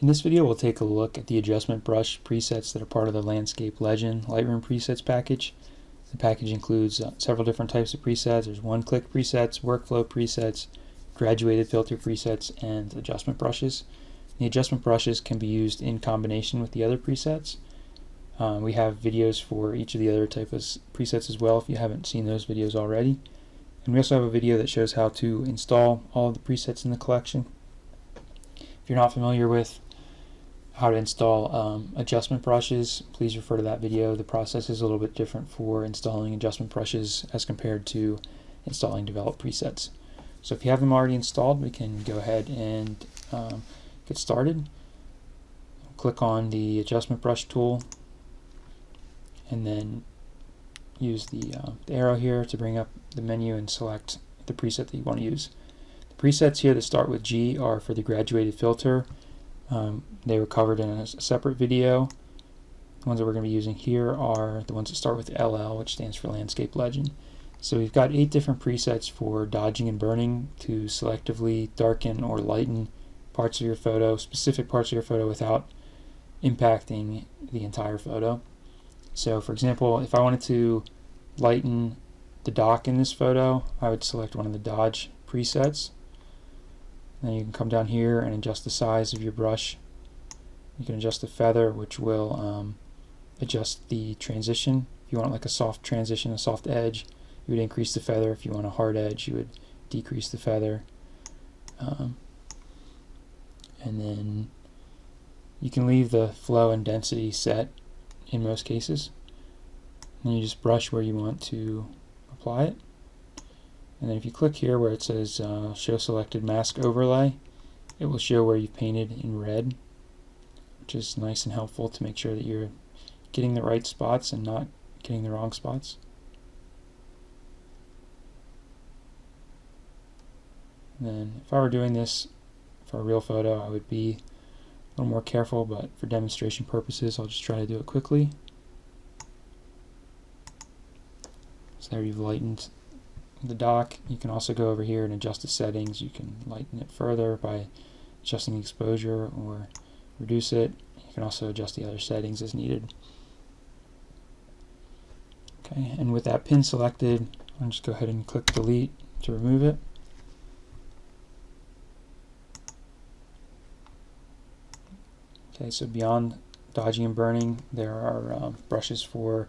In this video, we'll take a look at the adjustment brush presets that are part of the Landscape Legend Lightroom Presets package. The package includes several different types of presets. There's one-click presets, workflow presets, graduated filter presets, and adjustment brushes. The adjustment brushes can be used in combination with the other presets. We have videos for each of the other types of presets as well if you haven't seen those videos already. And we also have a video that shows how to install all of the presets in the collection. If you're not familiar with how to install adjustment brushes, please refer to that video. The process is a little bit different for installing adjustment brushes as compared to installing developed presets. So if you have them already installed, we can go ahead and get started. Click on the adjustment brush tool and then use the arrow here to bring up the menu and select the preset that you want to use. The presets here that start with G are for the graduated filter. They were covered in a separate video. The ones that we're going to be using here are the ones that start with LL, which stands for Landscape Legend. So we've got 8 different presets for dodging and burning to selectively darken or lighten parts of your photo, specific parts of your photo, without impacting the entire photo. So for example, if I wanted to lighten the dock in this photo, I would select one of the dodge presets. Then you can come down here and adjust the size of your brush. You can adjust the feather, which will adjust the transition. If you want like a soft transition, a soft edge, you would increase the feather. If you want a hard edge, you would decrease the feather. And then you can leave the flow and density set in most cases. And you just brush where you want to apply it. And then if you click here where it says show selected mask overlay, it will show where you've painted in red, which is nice and helpful to make sure that you're getting the right spots and not getting the wrong spots. And then if I were doing this for a real photo, I would be a little more careful, but for demonstration purposes, I'll just try to do it quickly. So there you've lightened the dock. You can also go over here and adjust the settings. You can lighten it further by adjusting exposure or reduce it. You can also adjust the other settings as needed. Okay, and with that pin selected, I'll just go ahead and click delete to remove it. Okay, so beyond dodging and burning, there are brushes for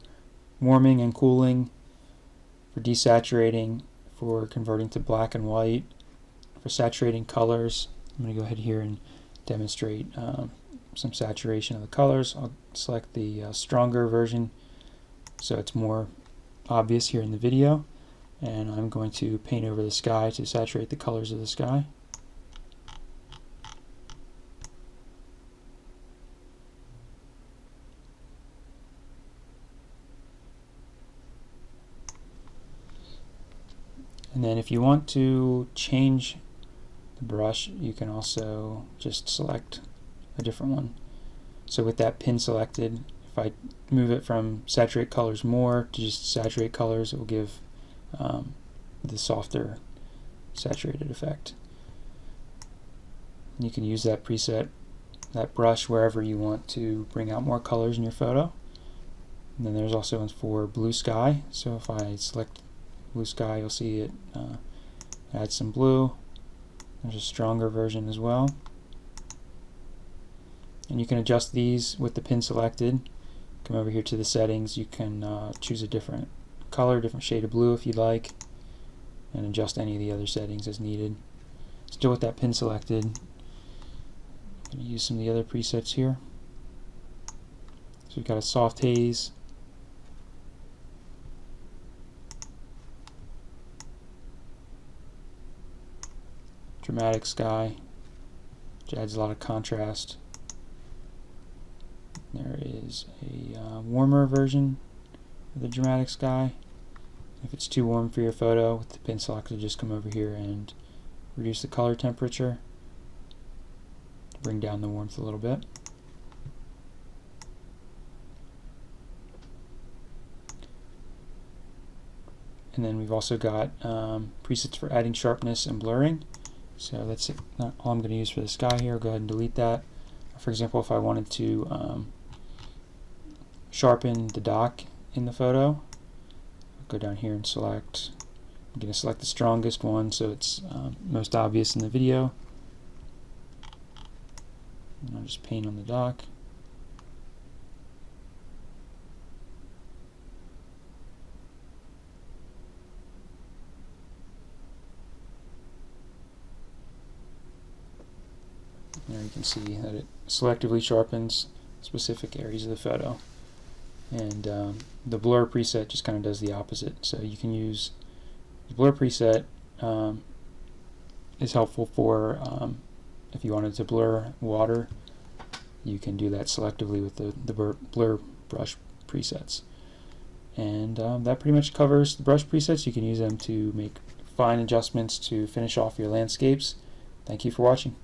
warming and cooling, for desaturating, for converting to black and white, for saturating colors. I'm going to go ahead here and demonstrate some saturation of the colors. I'll select the stronger version so it's more obvious here in the video, and I'm going to paint over the sky to saturate the colors of the sky. And then if you want to change the brush, you can also just select a different one. So with that pin selected, if I move it from saturate colors more to just saturate colors, it will give the softer saturated effect. And you can use that preset, that brush, wherever you want to bring out more colors in your photo. And then there's also ones for blue sky. So if I select blue sky, you'll see it adds some blue. There's a stronger version as well. And you can adjust these with the pin selected. Come over here to the settings. You can choose a different color, different shade of blue if you'd like, and adjust any of the other settings as needed. Still with that pin selected, I'm going to use some of the other presets here. So we've got a soft haze, dramatic sky, which adds a lot of contrast. There is a warmer version of the dramatic sky. If it's too warm for your photo, with the pin selected, just come over here and reduce the color temperature to bring down the warmth a little bit. And then we've also got presets for adding sharpness and blurring. So that's it. Not all I'm going to use for the sky here. Go ahead and delete that. For example, if I wanted to sharpen the dock in the photo, I'll go down here and select. I'm going to select the strongest one so it's most obvious in the video. And I'll just paint on the dock. There you can see that it selectively sharpens specific areas of the photo. And the blur preset just kind of does the opposite. So you can use the blur preset is helpful for if you wanted to blur water, you can do that selectively with the blur brush presets. And that pretty much covers the brush presets. You can use them to make fine adjustments to finish off your landscapes. Thank you for watching.